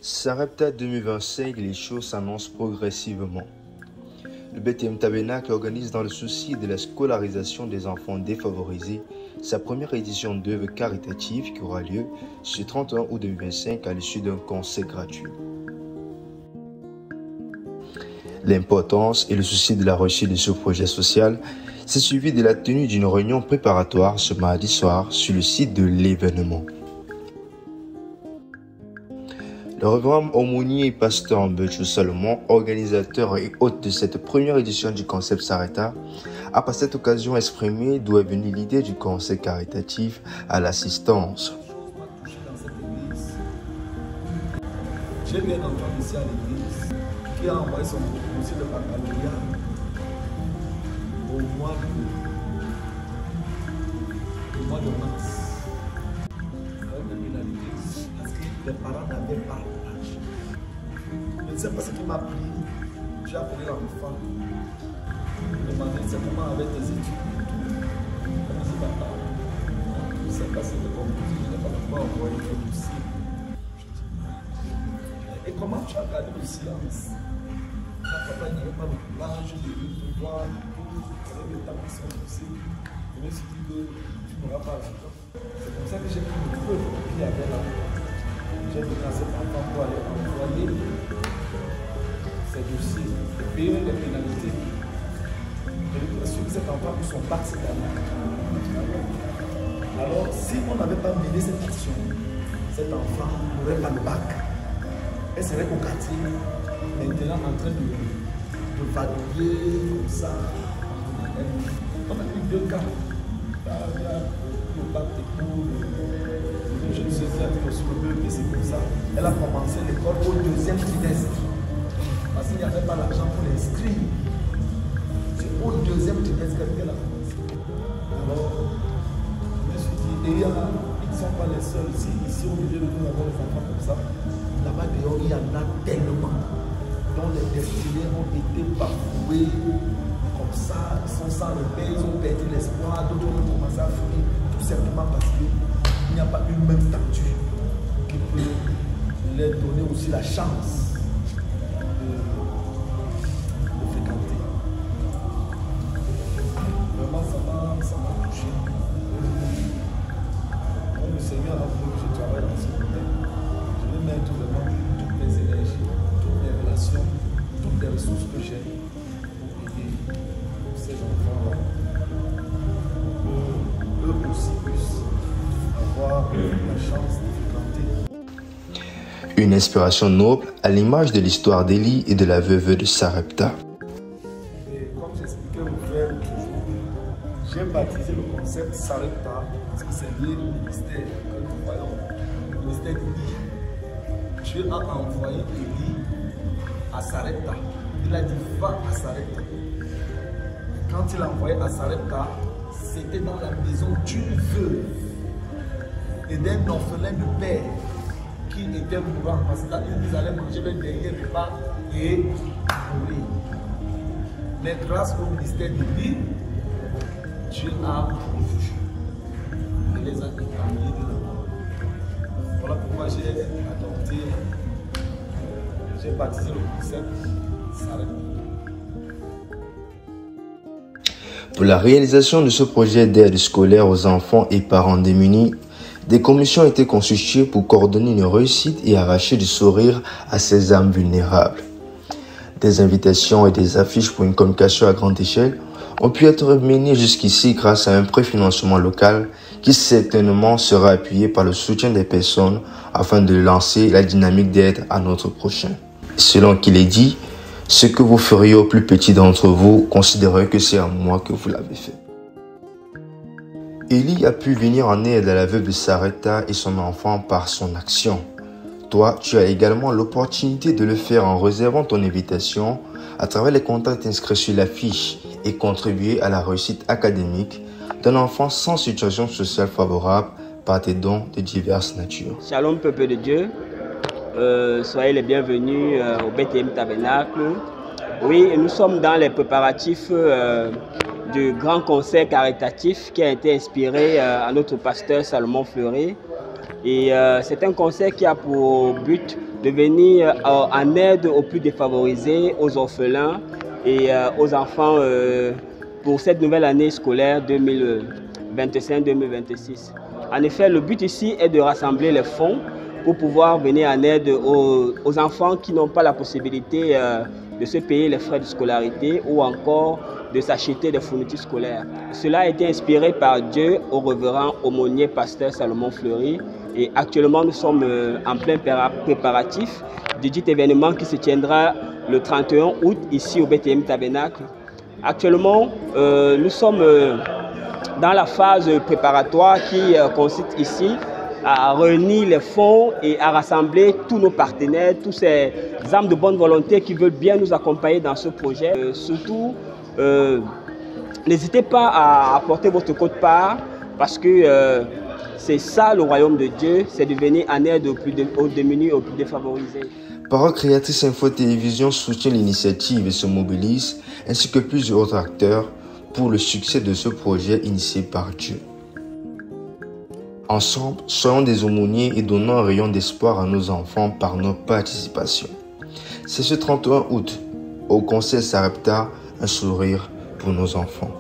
Sarepta 2025, les choses s'annoncent progressivement. Le BTM Tabernacle organise dans le souci de la scolarisation des enfants défavorisés sa première édition d'œuvres caritatives qui aura lieu ce 31 août 2025 à l'issue d'un concert gratuit. L'importance et le souci de la réussite de ce projet social s'est suivi de la tenue d'une réunion préparatoire ce mardi soir sur le site de l'événement. Le révérend aumônier et pasteur Mbetchou Salomon, organisateur et hôte de cette première édition du concept Sarepta, a par cette occasion exprimé d'où est venue l'idée du conseil caritatif à l'assistance. J'ai bien entendu ici à l'église qui a envoyé son proposé de baccalauréat au mois de mars. Parce que les parents n'avaient pas l'argent. Je ne sais pas ce qui m'a pris. J'ai appelé l'enfant. Je lui ai demandé simplement avec tes études. Elle me dit, papa, je ne sais pas si c'est composé, je n'ai pas encore envoyé le dossier. Et comment tu as gardé le silence? Papa n'avait pas le courage de pouvoir avec les temps qui sont difficiles. Je me suis dit que tu n'auras pas l'argent. C'est comme ça que j'ai pris le feu qu'il y avait là. J'ai donné à cet enfant pour aller envoyer ses dossiers, payer les pénalités. Je lui ai que cet enfant a eu son bac cette année. Alors, si on n'avait pas mené cette action, cet enfant n'aurait pas le bac. Elle serait au quartier, maintenant en train de vadrouiller comme ça. On a eu deux cas. Il y a le bac technique, le jeune société sur le meuble, c'est comme ça. Elle a commencé l'école au deuxième trimestre. Parce qu'il n'y avait pas l'argent pour l'inscrire. C'est au deuxième trimestre qu'elle a commencé. Alors, je me suis dit, et ils ne sont pas les seuls ici au milieu de nous avoir des enfants comme ça. Là-bas dehors, il y en a tellement dont les destinés ont été bafoués comme ça, ils sont sans repère, ils ont perdu l'espoir, d'autres ont commencé à fuir, tout simplement parce qu'il n'y a pas une même statue qui peut leur donner aussi la chance de fréquenter. Vraiment, ça m'a touché. Comme le Seigneur a voulu que je travaille dans ce domaine, je vais mettre vraiment toutes mes énergies, toutes mes relations, toutes les ressources que j'ai pour aider ces enfants-là. Eux aussi puissent avoir la chance de fréquenter. Une inspiration noble à l'image de l'histoire d'Élie et de la veuve de Sarepta. Et comme j'expliquais au frère toujours, j'ai baptisé le concept Sarepta parce que c'est lié au ministère que nous voyons, le ministère d'Élie. Dieu a envoyé Élie à Sarepta. Il a dit va à Sarepta. Quand il a envoyé à Sarepta, c'était dans la maison d'une veuve et d'un orphelin de père qui était mourant parce qu'ils allaient manger le dernier repas et mourir. Mais grâce au ministère d'Élie, Dieu a pourvu. Il les a épargnés de la mort. Voilà pourquoi j'ai adopté, j'ai baptisé le concept Sarepta. Pour la réalisation de ce projet d'aide scolaire aux enfants et parents démunis, des commissions ont été constituées pour coordonner une réussite et arracher du sourire à ces âmes vulnérables. Des invitations et des affiches pour une communication à grande échelle ont pu être menées jusqu'ici grâce à un préfinancement local qui certainement sera appuyé par le soutien des personnes afin de lancer la dynamique d'aide à notre prochain. Selon qu'il est dit, ce que vous feriez au plus petit d'entre vous, considérez que c'est à moi que vous l'avez fait. Élie a pu venir en aide à la veuve de Sarepta et son enfant par son action. Toi, tu as également l'opportunité de le faire en réservant ton invitation à travers les contacts inscrits sur l'affiche et contribuer à la réussite académique d'un enfant sans situation sociale favorable par tes dons de diverses natures. Shalom peuple de Dieu, soyez les bienvenus au BTM Tabernacle. Oui, nous sommes dans les préparatifs du grand concert caritatif qui a été inspiré à notre pasteur Salomon Fleury. Et c'est un concert qui a pour but de venir en aide aux plus défavorisés, aux orphelins et aux enfants pour cette nouvelle année scolaire 2025-2026. En effet, le but ici est de rassembler les fonds pour pouvoir venir en aide aux enfants qui n'ont pas la possibilité de se payer les frais de scolarité ou encore de s'acheter des fournitures scolaires. Cela a été inspiré par Dieu au révérend aumônier pasteur Salomon Fleury et actuellement nous sommes en plein préparatif du dit événement qui se tiendra le 31 août ici au BTM Tabernacle. Actuellement, nous sommes dans la phase préparatoire qui consiste ici à réunir les fonds et à rassembler tous nos partenaires, tous ces âmes de bonne volonté qui veulent bien nous accompagner dans ce projet. Surtout, n'hésitez pas à apporter votre quote-part parce que c'est ça le royaume de Dieu, c'est de venir en aide aux démunis, aux plus défavorisés. Parole Créatrice Info Télévision soutient l'initiative et se mobilise, ainsi que plusieurs autres acteurs, pour le succès de ce projet initié par Dieu. Ensemble, soyons des aumôniers et donnons un rayon d'espoir à nos enfants par notre participation. C'est ce 31 août, au concert Sarepta, un sourire pour nos enfants.